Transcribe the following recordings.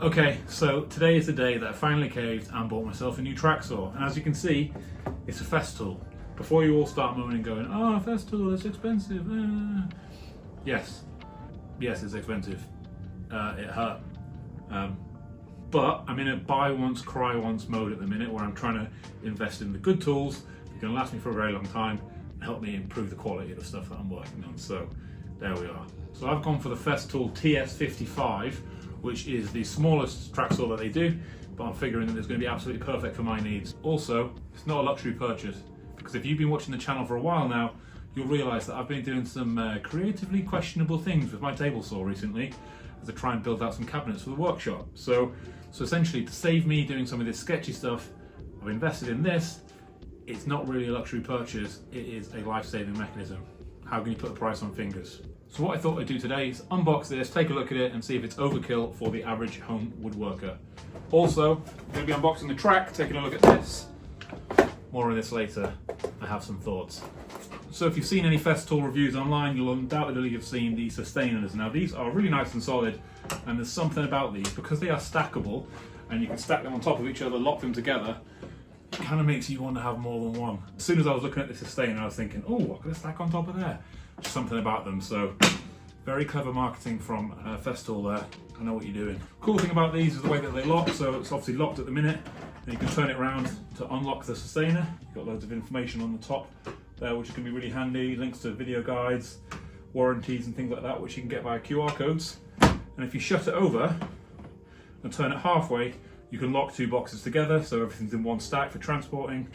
Okay, so today is the day that I finally caved and bought myself a new track saw. And as you can see, it's a Festool. Before you all start moaning and going, oh, Festool, it's expensive. Yes, it's expensive. It hurt. But I'm in a buy once, cry once mode at the minute where I'm trying to invest in the good tools that are going to last me for a very long time and help me improve the quality of the stuff that I'm working on. So there we are. So I've gone for the Festool TS 55, which is the smallest track saw that they do, but I'm figuring that it's going to be absolutely perfect for my needs. Also, it's not a luxury purchase, because if you've been watching the channel for a while now, you'll realise that I've been doing some creatively questionable things with my table saw recently, as I try and build out some cabinets for the workshop. So essentially, to save me doing some of this sketchy stuff, I've invested in this. It's not really a luxury purchase, it is a life-saving mechanism. How can you put a price on fingers? So what I thought I'd do today is unbox this, take a look at it and see if it's overkill for the average home woodworker. Also, I'm going to be unboxing the track, taking a look at this. More on this later, I have some thoughts. So if you've seen any Festool reviews online, you'll undoubtedly have seen the sustainers. Now these are really nice and solid, and there's something about these, because they are stackable and you can stack them on top of each other, lock them together, it kind of makes you want to have more than one. As soon as I was looking at the sustainer, I was thinking, oh, what could I stack on top of there? Just something about them. So very clever marketing from Festool there. I know what you're doing. Cool thing about these is the way that they lock. So it's obviously locked at the minute, and you can turn it around to unlock the sustainer. You've got loads of information on the top there, which is going to be really handy. Links to video guides, warranties and things like that, which you can get via QR codes. And if you shut it over and turn it halfway, you can lock two boxes together, so everything's in one stack for transporting.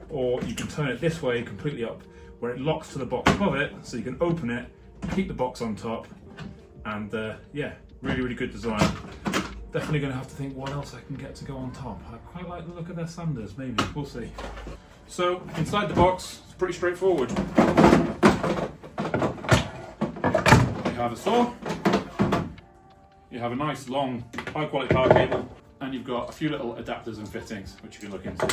Or you can turn it this way completely up, where it locks to the box above it, so you can open it, keep the box on top, and yeah, really good design. Definitely going to have to think what else I can get to go on top. I quite like the look of their sanders, maybe, we'll see. So inside the box, it's pretty straightforward. You have a saw, you have a nice long high quality power cable, and you've got a few little adapters and fittings which you can look into.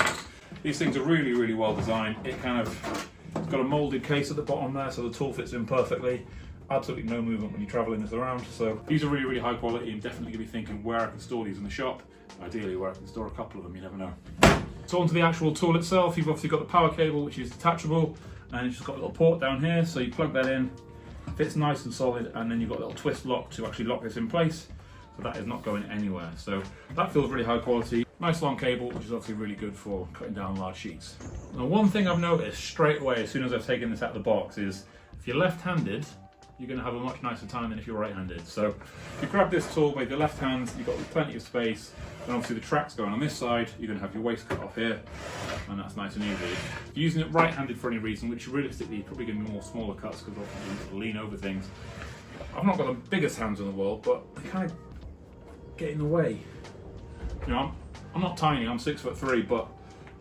These things are really well designed. It's got a moulded case at the bottom there, so the tool fits in perfectly. Absolutely no movement when you're travelling this around. So these are really high quality. I'm definitely going to be thinking where I can store these in the shop. Ideally where I can store a couple of them, you never know. So onto the actual tool itself, you've obviously got the power cable, which is detachable, and it's just got a little port down here, so you plug that in, fits nice and solid, and then you've got a little twist lock to actually lock this in place, so that is not going anywhere. So that feels really high quality. Nice long cable, which is obviously really good for cutting down large sheets. Now one thing I've noticed straight away as soon as I've taken this out of the box is if you're left-handed, you're going to have a much nicer time than if you're right-handed. So if you grab this tool with your left hand, you've got plenty of space, and obviously the track's going on this side, you're going to have your waist cut off here, and that's nice and easy. If you're using it right-handed for any reason, which realistically you're probably going to be more smaller cuts because often you lean over things. I've not got the biggest hands in the world, but they kind of get in the way. You know, I'm not tiny, I'm 6'3", but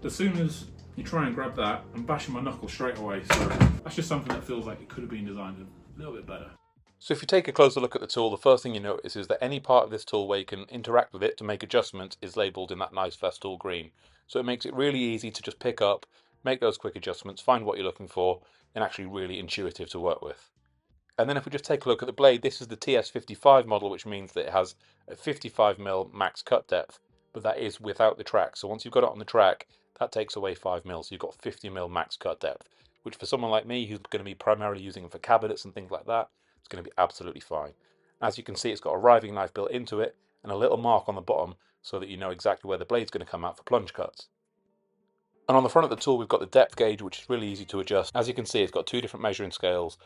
as soon as you try and grab that, I'm bashing my knuckles straight away. So that's just something that feels like it could have been designed a little bit better. So if you take a closer look at the tool, the first thing you notice is that any part of this tool where you can interact with it to make adjustments is labelled in that nice Festool green. So it makes it really easy to just pick up, make those quick adjustments, find what you're looking for, and actually really intuitive to work with. And then if we just take a look at the blade, this is the TS55 model, which means that it has a 55mm max cut depth, but that is without the track. So once you've got it on the track, that takes away 5mm, so you've got 50mm max cut depth, which for someone like me who's going to be primarily using it for cabinets and things like that, it's going to be absolutely fine. As you can see, it's got a riving knife built into it and a little mark on the bottom so that you know exactly where the blade's going to come out for plunge cuts. And on the front of the tool, we've got the depth gauge, which is really easy to adjust. As you can see, it's got two different measuring scales.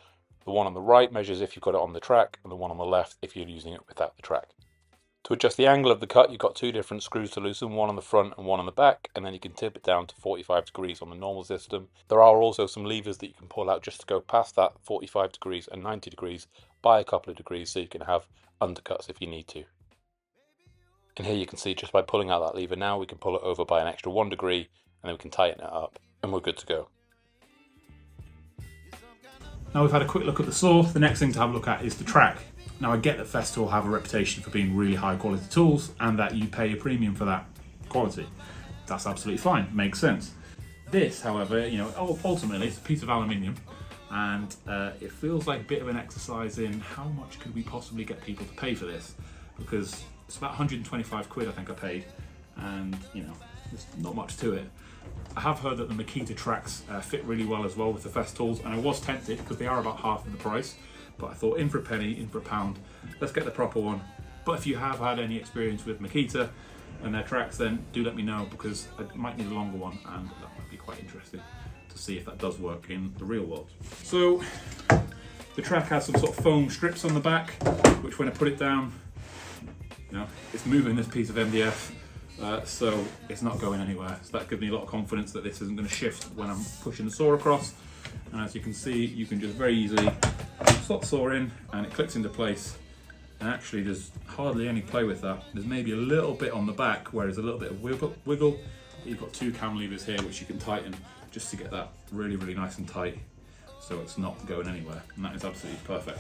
The one on the right measures if you've got it on the track, and the one on the left if you're using it without the track. To adjust the angle of the cut, you've got two different screws to loosen, one on the front and one on the back, and then you can tip it down to 45 degrees on the normal system. There are also some levers that you can pull out just to go past that 45 degrees and 90 degrees by a couple of degrees, so you can have undercuts if you need to. And here you can see just by pulling out that lever now, we can pull it over by an extra 1 degree, and then we can tighten it up, and we're good to go. Now we've had a quick look at the saw, the next thing to have a look at is the track. Now I get that Festool have a reputation for being really high quality tools and that you pay a premium for that quality. That's absolutely fine, makes sense. This, however, you know, ultimately it's a piece of aluminium, and it feels like a bit of an exercise in how much could we possibly get people to pay for this, because It's about 125 quid I think I paid, and you know, there's not much to it. I have heard that the Makita tracks fit really well as well with the Festools, and I was tempted because they are about half of the price, but I thought in for a penny, in for a pound, let's get the proper one. But if you have had any experience with Makita and their tracks, then do let me know, because I might need a longer one, and that might be quite interesting to see if that does work in the real world. So the track has some sort of foam strips on the back, which when I put it down, you know, it's moving this piece of MDF, so it's not going anywhere. So that gives me a lot of confidence that this isn't going to shift when I'm pushing the saw across. And as you can see, you can just very easily slot the saw in and it clicks into place. And actually there's hardly any play with that. There's maybe a little bit on the back where there's a little bit of wiggle. You've got two cam levers here which you can tighten just to get that really, really nice and tight, so it's not going anywhere, and that is absolutely perfect.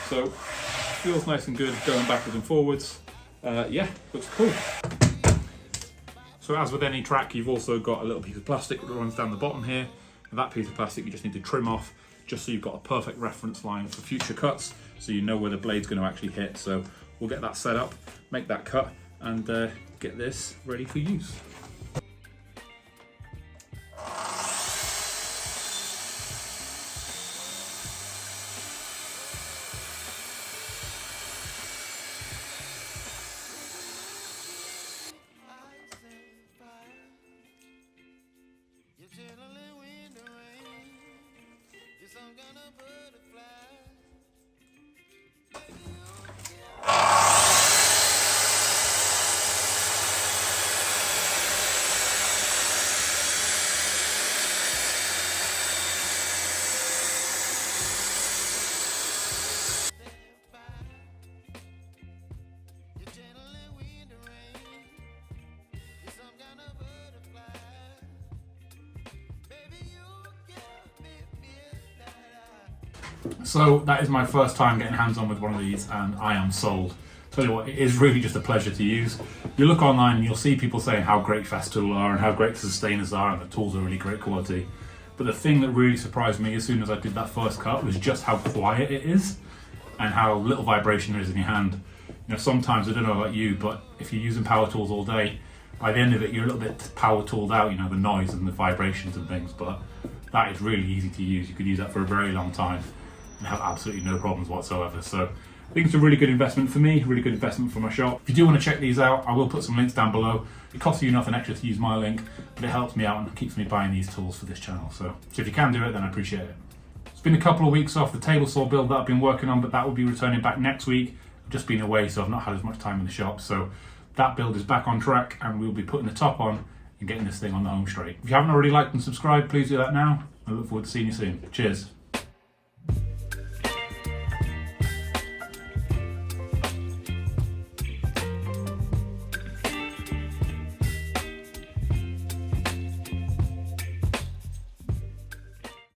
So feels nice and good going backwards and forwards. Yeah, looks cool. So as with any track, you've also got a little piece of plastic that runs down the bottom here, and that piece of plastic you just need to trim off, just so you've got a perfect reference line for future cuts, so you know where the blade's going to actually hit. So we'll get that set up, make that cut, and get this ready for use. So that is my first time getting hands on with one of these, and I am sold. Tell you what, it is really just a pleasure to use. You look online and you'll see people saying how great Festool are and how great the sustainers are and the tools are really great quality. But the thing that really surprised me as soon as I did that first cut was just how quiet it is and how little vibration there is in your hand. You know, sometimes, I don't know about you, but if you're using power tools all day, by the end of it you're a little bit power tooled out, you know, the noise and the vibrations and things, but that is really easy to use. You could use that for a very long time and have absolutely no problems whatsoever. So I think it's a really good investment for me, really good investment for my shop. If you do want to check these out, I will put some links down below. It costs you nothing extra to use my link, but it helps me out and keeps me buying these tools for this channel. So if you can do it, then I appreciate it. It's been a couple of weeks off the table saw build that I've been working on, but that will be returning back next week. I've just been away, so I've not had as much time in the shop. So that build is back on track, and we'll be putting the top on and getting this thing on the home straight. If you haven't already liked and subscribed, please do that now. I look forward to seeing you soon. Cheers.